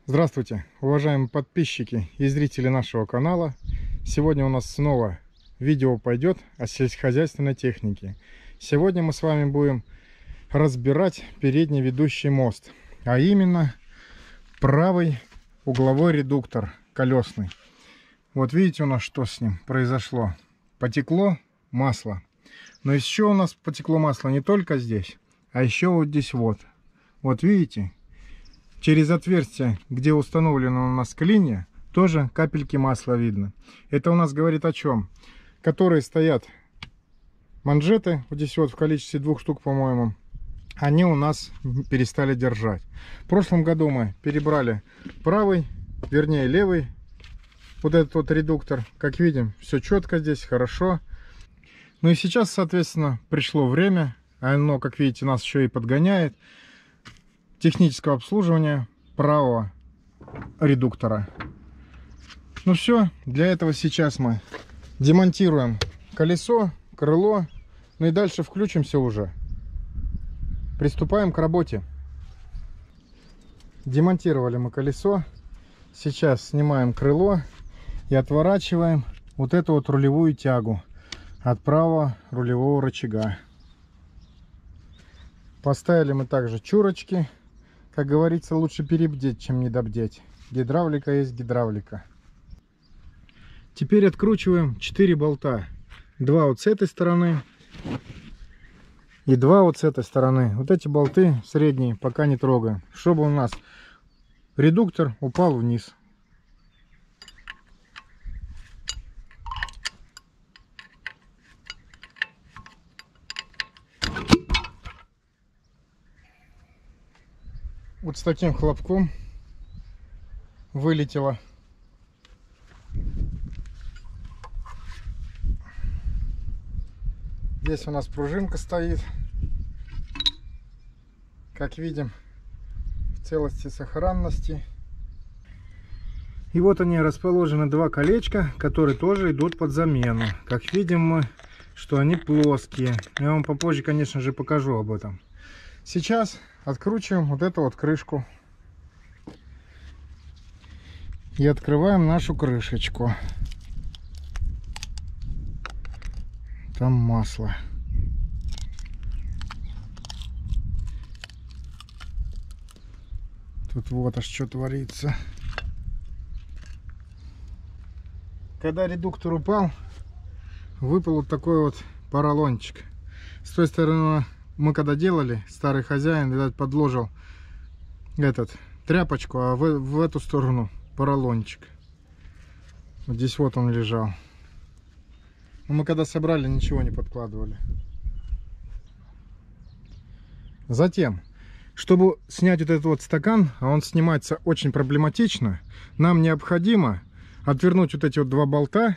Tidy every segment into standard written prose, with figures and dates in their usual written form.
Здравствуйте, уважаемые подписчики и зрители нашего канала. Сегодня у нас снова видео пойдет о сельскохозяйственной технике. Сегодня мы с вами будем разбирать передний ведущий мост, а именно правый угловой редуктор колесный. Вот видите у нас, что с ним произошло. Потекло масло. Но еще у нас потекло масло не только здесь, а еще вот здесь вот. Вот видите? Через отверстие, где установлена у нас клинья, тоже капельки масла видно. Это у нас говорит о чем? Которые стоят манжеты, вот здесь вот в количестве 2 штук, по-моему, они у нас перестали держать. В прошлом году мы перебрали правый, вернее левый, вот этот вот редуктор. Как видим, все четко здесь, хорошо. Ну и сейчас, соответственно, пришло время, оно, как видите, нас еще и подгоняет. Технического обслуживания правого редуктора. Ну все, для этого сейчас мы демонтируем колесо, крыло, ну и дальше включимся уже. Приступаем к работе. Демонтировали мы колесо, сейчас снимаем крыло и отворачиваем вот эту вот рулевую тягу от правого рулевого рычага. Поставили мы также чурочки. Как говорится, лучше перебдеть, чем недобдеть. Гидравлика есть гидравлика. Теперь откручиваем 4 болта. 2 вот с этой стороны и 2 вот с этой стороны. Вот эти болты средние пока не трогаем, чтобы у нас редуктор упал вниз. Вот с таким хлопком вылетело. Здесь у нас пружинка стоит. Как видим, в целости и сохранности. И вот они расположены 2 колечка, которые тоже идут под замену. Как видим мы, что они плоские. Я вам попозже, конечно же, покажу об этом. Сейчас откручиваем вот эту вот крышку и открываем нашу крышечку. Там масло. Тут вот аж что творится. Когда редуктор упал, выпал вот такой вот поролончик. С той стороны мы когда делали, старый хозяин, видать, подложил тряпочку, а в эту сторону поролончик. Вот здесь вот он лежал. Но мы когда собрали, ничего не подкладывали. Затем, чтобы снять вот этот вот стакан, а он снимается очень проблематично, нам необходимо отвернуть вот эти вот 2 болта.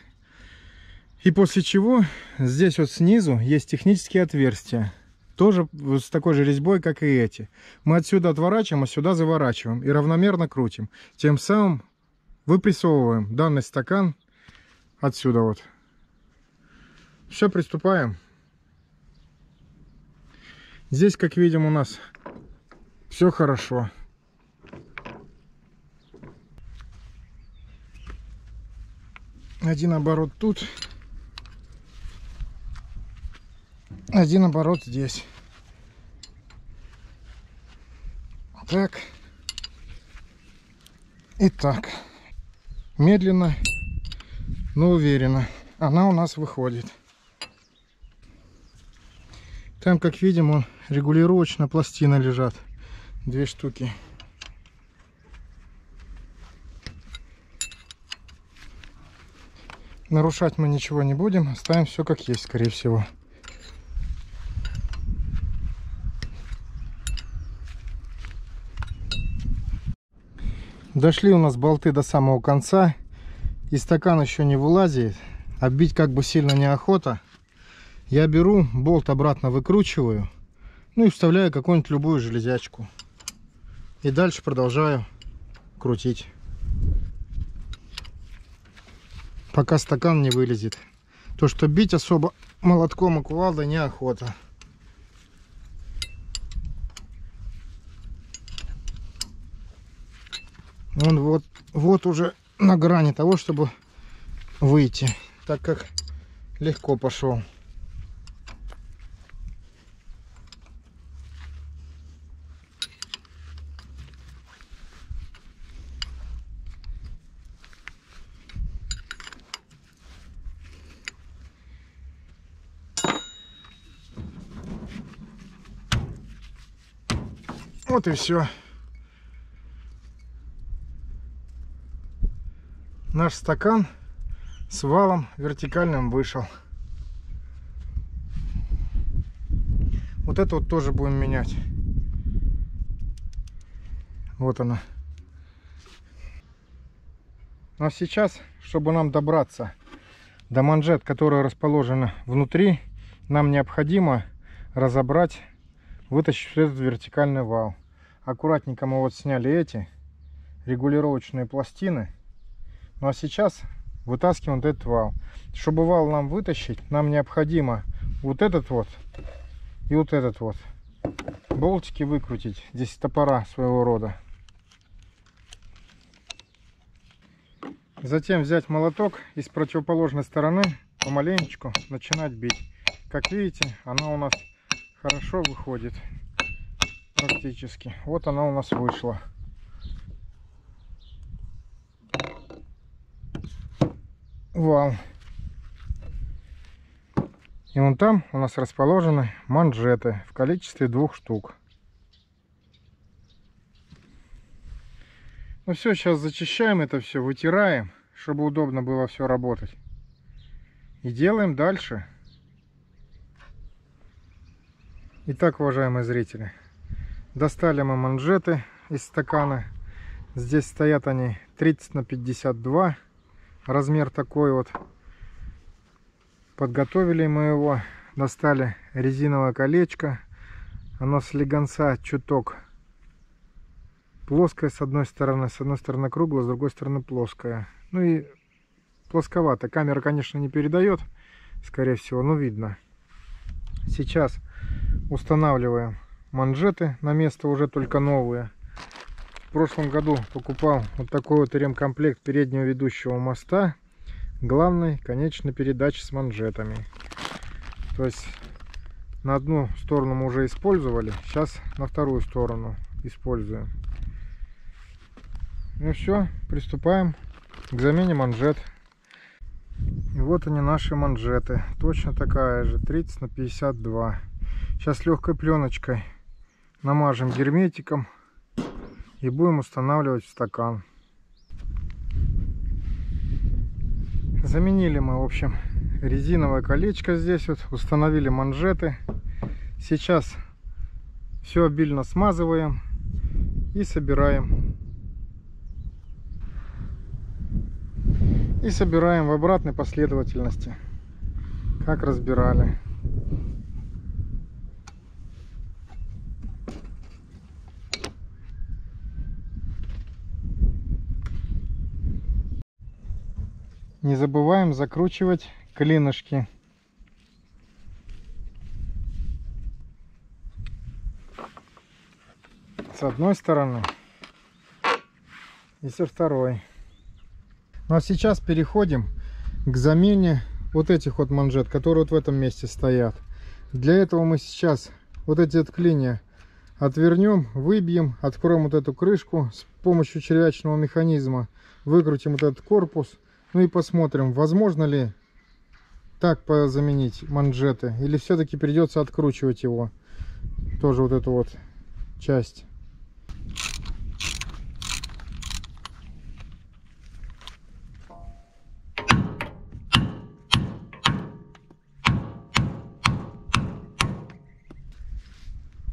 И после чего здесь вот снизу есть технические отверстия. Тоже с такой же резьбой, как и эти. Мы отсюда отворачиваем, а сюда заворачиваем и равномерно крутим. Тем самым выпрессовываем данный стакан отсюда вот. Все, приступаем. Здесь, как видим, у нас все хорошо. Один оборот тут. Один оборот здесь. Так. И так. Медленно, но уверенно она у нас выходит. Там, как видим, регулировочно пластины лежат. 2 штуки. Нарушать мы ничего не будем. Оставим все как есть, скорее всего. Дошли у нас болты до самого конца, и стакан еще не вылазит, а бить как бы сильно неохота. Я беру болт, обратно выкручиваю, ну и вставляю какую-нибудь любую железячку. И дальше продолжаю крутить, пока стакан не вылезет. То, что бить особо молотком и кувалдой неохота. Он вот уже на грани того, чтобы выйти, так как легко пошел. Вот и все. Наш стакан с валом вертикальным вышел. Вот это вот тоже будем менять. Вот она. А сейчас, чтобы нам добраться до манжет, которые расположены внутри, нам необходимо разобрать, вытащить этот вертикальный вал. Аккуратненько мы вот сняли эти регулировочные пластины. Ну а сейчас вытаскиваем вот этот вал. Чтобы вал нам вытащить, нам необходимо вот этот вот и вот этот вот болтики выкрутить. Здесь топора своего рода. Затем взять молоток и с противоположной стороны помаленечку начинать бить. Как видите, она у нас хорошо выходит практически. Вот она у нас вышла. Вал. И вон там у нас расположены манжеты в количестве 2 штук. Ну все, сейчас зачищаем это все, вытираем, чтобы удобно было все работать. И делаем дальше. Итак, уважаемые зрители, достали мы манжеты из стакана. Здесь стоят они 30 на 52. Размер такой вот. Подготовили мы его. Достали резиновое колечко. Оно с легонца чуток плоское с одной стороны круглое, с другой стороны плоское. Ну и плосковато. Камера, конечно, не передает, скорее всего, но видно. Сейчас устанавливаем манжеты на место, уже только новые. В прошлом году покупал вот такой вот ремкомплект переднего ведущего моста главной конечной передачи с манжетами. То есть на одну сторону мы уже использовали, сейчас на вторую сторону используем. Ну все, приступаем к замене манжет. И вот они, наши манжеты. Точно такая же, 30 на 52. Сейчас легкой пленочкой намажем герметиком и будем устанавливать в стакан. Заменили мы, в общем, резиновое колечко здесь вот, установили манжеты. Сейчас все обильно смазываем и собираем. И собираем в обратной последовательности, как разбирали. Не забываем закручивать клинышки. С одной стороны и со второй. Ну а сейчас переходим к замене вот этих вот манжет, которые вот в этом месте стоят. Для этого мы сейчас вот эти клинья отвернем, выбьем, откроем вот эту крышку с помощью червячного механизма, выкрутим вот этот корпус. Ну и посмотрим, возможно ли так заменить манжеты, или все-таки придется откручивать его, тоже вот эту вот часть.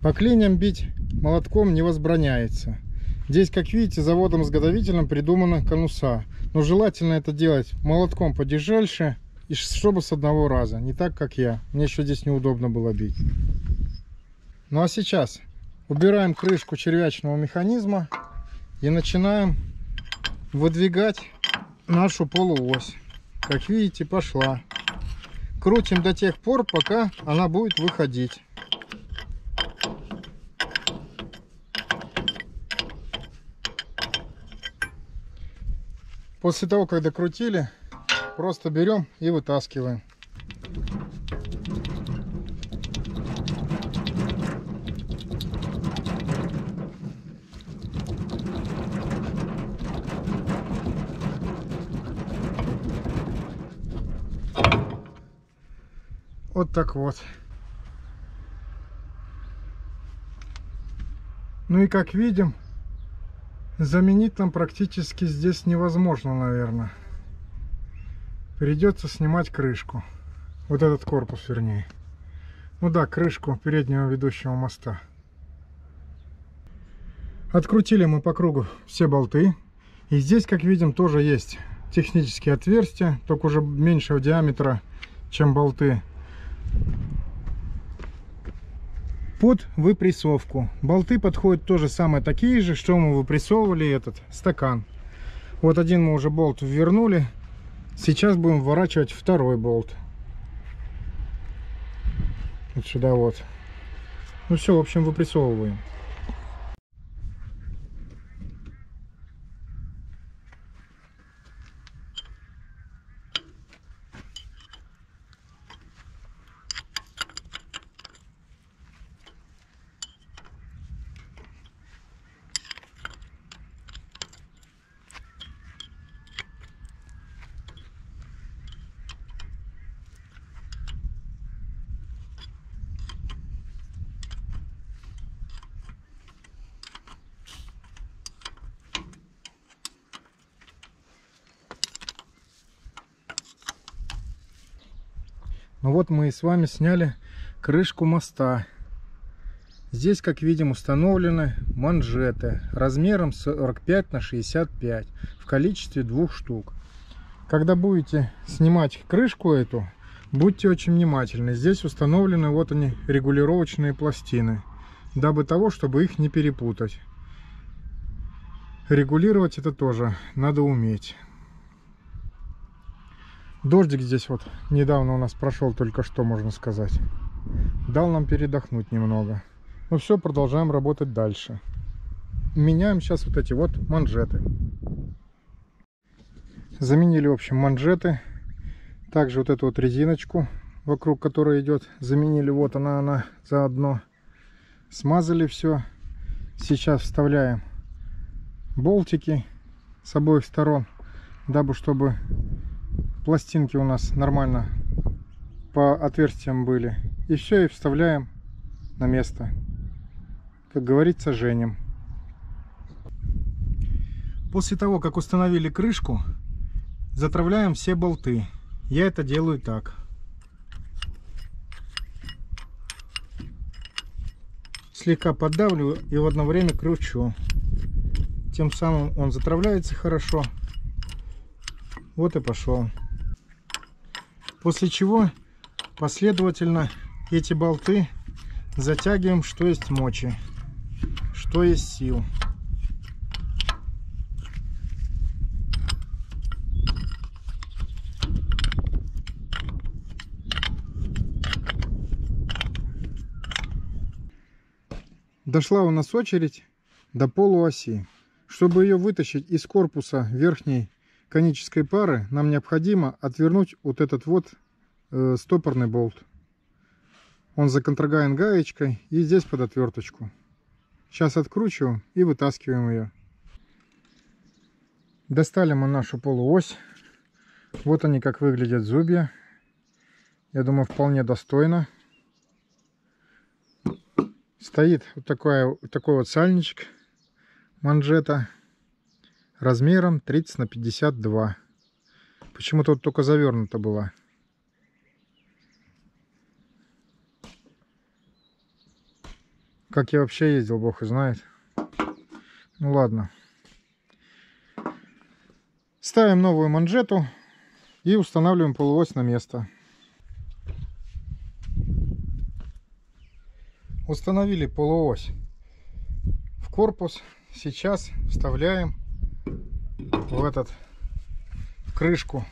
По клиньям бить молотком не возбраняется. Здесь, как видите, заводом-изготовителем придуманы конуса. Но желательно это делать молотком подешевле, и чтобы с одного раза. Не так, как я. Мне еще здесь неудобно было бить. Ну а сейчас убираем крышку червячного механизма и начинаем выдвигать нашу полуось. Как видите, пошла. Крутим до тех пор, пока она будет выходить. После того, как докрутили, просто берем и вытаскиваем. Вот так вот. Ну и как видим, заменить нам практически здесь невозможно, наверное. Придется снимать крышку. Вот этот корпус, вернее. Ну да, крышку переднего ведущего моста. Открутили мы по кругу все болты. И здесь, как видим, тоже есть технические отверстия, только уже меньшего диаметра, чем болты. Под выпрессовку. Болты подходят тоже самые такие же, что мы выпрессовывали этот стакан. Вот один мы уже болт ввернули. Сейчас будем вворачивать второй болт. Вот сюда вот. Ну все, в общем, выпрессовываем. Ну вот мы и с вами сняли крышку моста. Здесь, как видим, установлены манжеты размером 45 на 65 в количестве 2 штук. Когда будете снимать крышку эту, будьте очень внимательны. Здесь установлены вот они, регулировочные пластины, дабы того, чтобы их не перепутать. Регулировать это тоже надо уметь. Дождик здесь вот недавно у нас прошел, только что, можно сказать. Дал нам передохнуть немного. Ну все, продолжаем работать дальше. Меняем сейчас вот эти вот манжеты. Заменили, в общем, манжеты. Также вот эту вот резиночку, вокруг которой идет, заменили. Вот она заодно. Смазали все. Сейчас вставляем болтики с обоих сторон, дабы чтобы пластинки у нас нормально по отверстиям были. И все, и вставляем на место. Как говорится, женим. После того, как установили крышку, затравляем все болты. Я это делаю так. Слегка поддавливаю и в одно время кручу. Тем самым он затравляется хорошо. Вот и пошел. После чего последовательно эти болты затягиваем, что есть мочи, что есть сил. Дошла у нас очередь до полуоси. Чтобы ее вытащить из корпуса верхней конической пары, нам необходимо отвернуть вот этот вот стопорный болт. Он законтраган гаечкой и здесь под отверточку. Сейчас откручиваем и вытаскиваем ее. Достали мы нашу полуось. Вот они как выглядят зубья. Я думаю, вполне достойно. Стоит вот такой вот сальничек манжета размером 30 на 52. Почему-то вот только завернута была. Как я вообще ездил, бог и знает. Ну ладно. Ставим новую манжету и устанавливаем полуось на место. Установили полуось в корпус. Сейчас вставляем в крышку.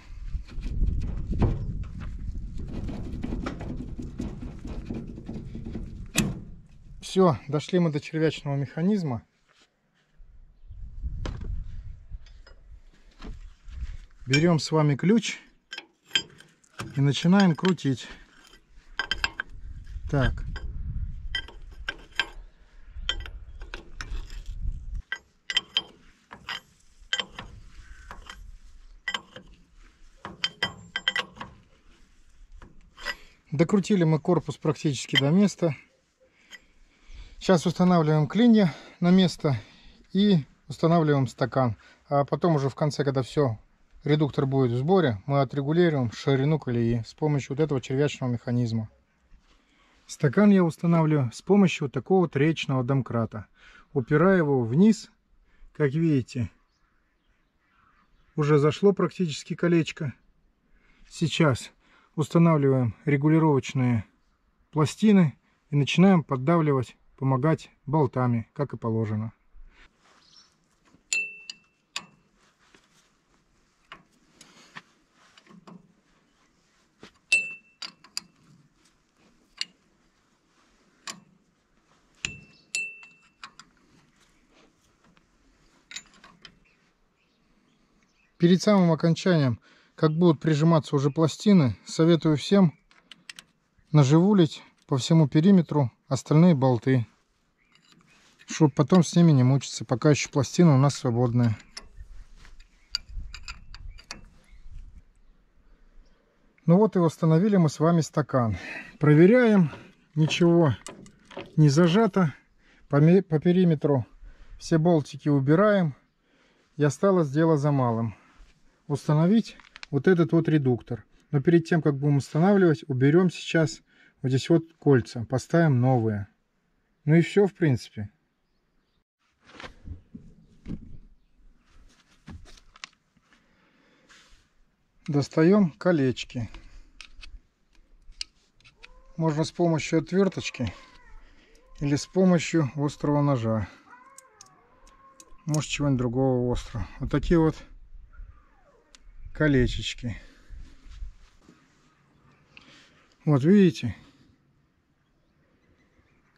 Все, дошли мы до червячного механизма. Берем с вами ключ и начинаем крутить. Так. Докрутили мы корпус практически до места. Сейчас устанавливаем клинья на место и устанавливаем стакан. А потом уже в конце, когда все, редуктор будет в сборе, мы отрегулируем ширину колеи с помощью вот этого червячного механизма. Стакан я устанавливаю с помощью вот такого вот речного домкрата. Упираю его вниз, как видите, уже зашло практически колечко. Сейчас устанавливаем регулировочные пластины и начинаем поддавливать, помогать болтами, как и положено. Перед самым окончанием, как будут прижиматься уже пластины, советую всем наживулить по всему периметру остальные болты, чтобы потом с ними не мучиться, пока еще пластина у нас свободная. Ну вот и установили мы с вами стакан. Проверяем, ничего не зажато. По периметру все болтики убираем. И осталось дело за малым. Установить вот этот вот редуктор. Но перед тем, как будем устанавливать, уберем сейчас вот здесь вот кольца, поставим новые. Ну и все, в принципе. Достаем колечки. Можно с помощью отверточки или с помощью острого ножа. Может, чего-нибудь другого острого. Вот такие вот колечечки. Вот видите,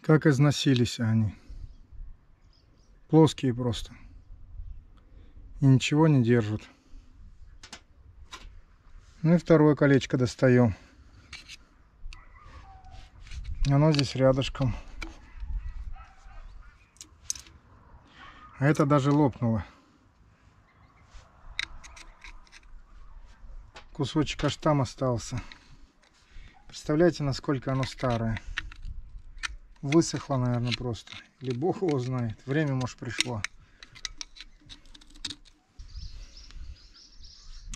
как износились они. Плоские просто. И ничего не держат. Ну и второе колечко достаем. Оно здесь рядышком. А это даже лопнуло. Кусочек аж там остался. Представляете, насколько оно старое. Высохло, наверное, просто. Или бог его знает. Время, может, пришло.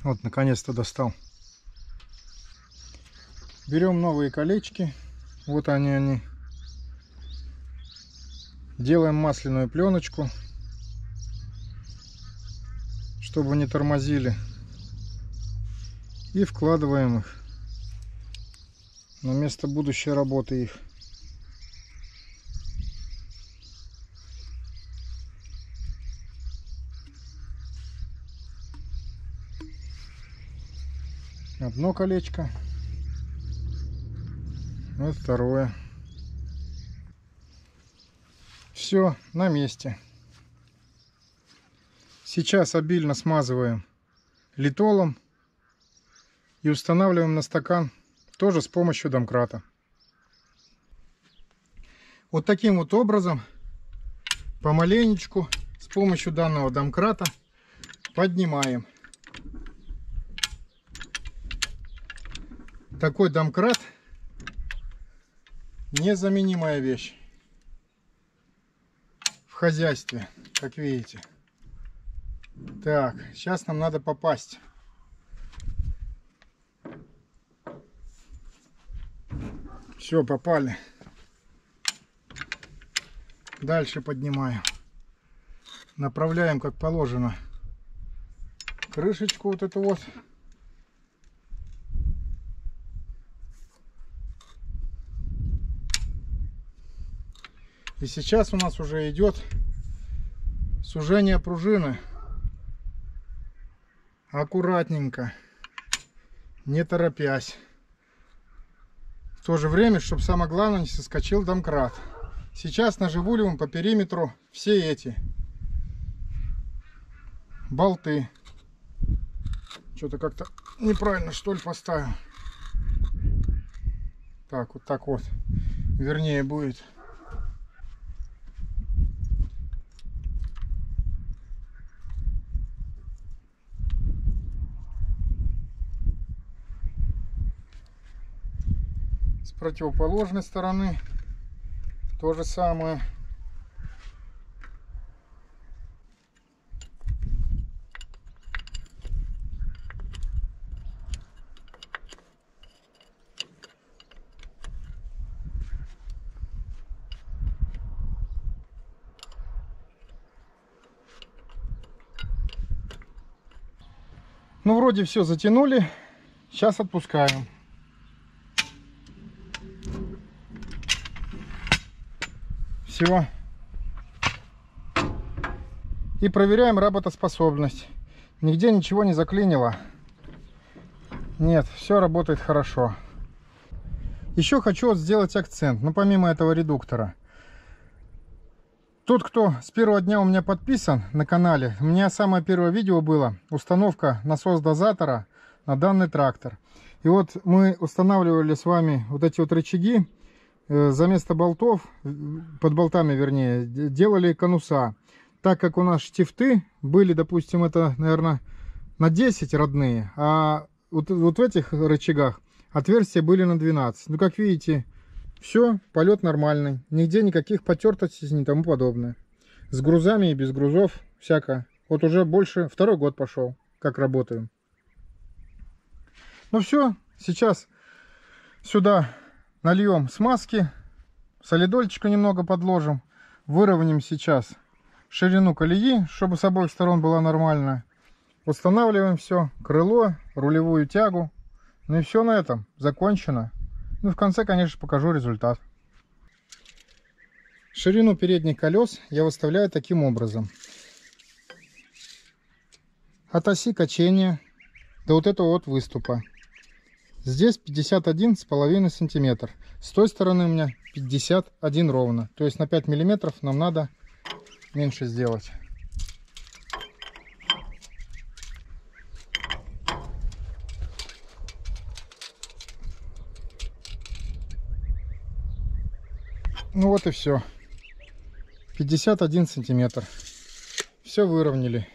Вот, наконец-то достал. Берем новые колечки. Вот они. Делаем масляную пленочку, чтобы не тормозили. И вкладываем их на место будущей работы их. Одно колечко. Вот второе. Все на месте. Сейчас обильно смазываем литолом и устанавливаем на стакан тоже с помощью домкрата. Вот таким вот образом помаленечку с помощью данного домкрата поднимаем. Такой домкрат незаменимая вещь в хозяйстве, как видите. Так, сейчас нам надо попасть. Все, попали. Дальше поднимаем. Направляем, как положено, крышечку вот эту вот. И сейчас у нас уже идет сужение пружины. Аккуратненько, не торопясь. В то же время, чтобы самое главное, не соскочил домкрат. Сейчас наживуливаем по периметру все эти болты. Что-то как-то неправильно, что ли, поставил. Так, вот так вот. Вернее будет. С противоположной стороны то же самое. Ну, вроде все затянули. Сейчас отпускаем. Все. И проверяем работоспособность. Нигде ничего не заклинило. Нет, все работает хорошо. Еще хочу вот сделать акцент. Ну, помимо этого редуктора. Тот, кто с первого дня у меня подписан на канале, у меня самое первое видео было установка насос-дозатора на данный трактор. И вот мы устанавливали с вами вот эти вот рычаги. За место болтов, под болтами вернее, делали конуса. Так как у нас штифты были, допустим, это, наверное, на 10 родные, а вот в этих рычагах отверстия были на 12. Ну, как видите, все, полет нормальный. Нигде никаких потертостей и тому подобное. С грузами и без грузов всякое. Вот уже больше, второй год пошел, как работаем. Ну все, сейчас сюда нальем смазки, солидольчика немного подложим, выровняем сейчас ширину колеи, чтобы с обоих сторон была нормальная. Устанавливаем все, крыло, рулевую тягу. Ну и все на этом, закончено. Ну, в конце, конечно, покажу результат. Ширину передних колес я выставляю таким образом. От оси качения до вот этого вот выступа. Здесь 51,5 сантиметр. С той стороны у меня 51 ровно. То есть на 5 миллиметров нам надо меньше сделать. Ну вот и все. 51 сантиметр. Все выровняли.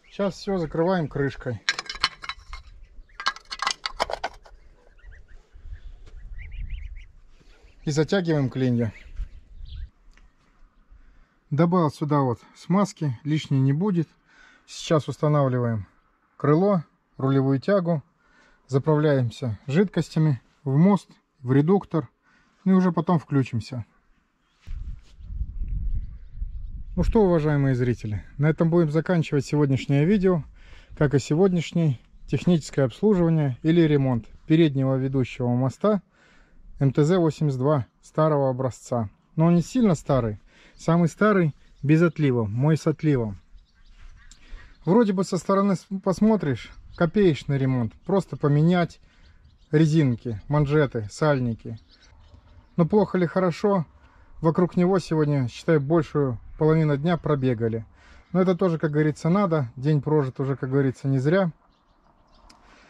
Сейчас все закрываем крышкой. И затягиваем клинья. Добавил сюда вот смазки, лишней не будет. Сейчас устанавливаем крыло, рулевую тягу. Заправляемся жидкостями в мост, в редуктор. Ну и уже потом включимся. Ну что, уважаемые зрители, на этом будем заканчивать сегодняшнее видео. Как и сегодняшний, техническое обслуживание или ремонт переднего ведущего моста МТЗ-82 старого образца. Но он не сильно старый. Самый старый без отлива, мой с отливом. Вроде бы со стороны посмотришь, копеечный ремонт. Просто поменять резинки, манжеты, сальники. Но плохо ли хорошо? Вокруг него сегодня, считай, большую половину дня пробегали. Но это тоже, как говорится, надо. День прожит уже, как говорится, не зря.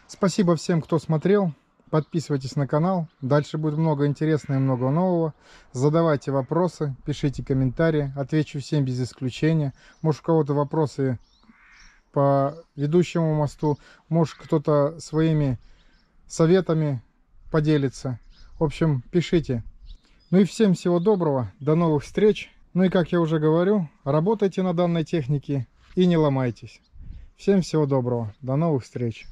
Спасибо всем, кто смотрел. Подписывайтесь на канал. Дальше будет много интересного и много нового. Задавайте вопросы, пишите комментарии. Отвечу всем без исключения. Может, у кого-то вопросы по ведущему мосту. Может, кто-то своими советами поделится. В общем, пишите. Ну и всем всего доброго. До новых встреч. Ну и, как я уже говорю, работайте на данной технике и не ломайтесь. Всем всего доброго. До новых встреч.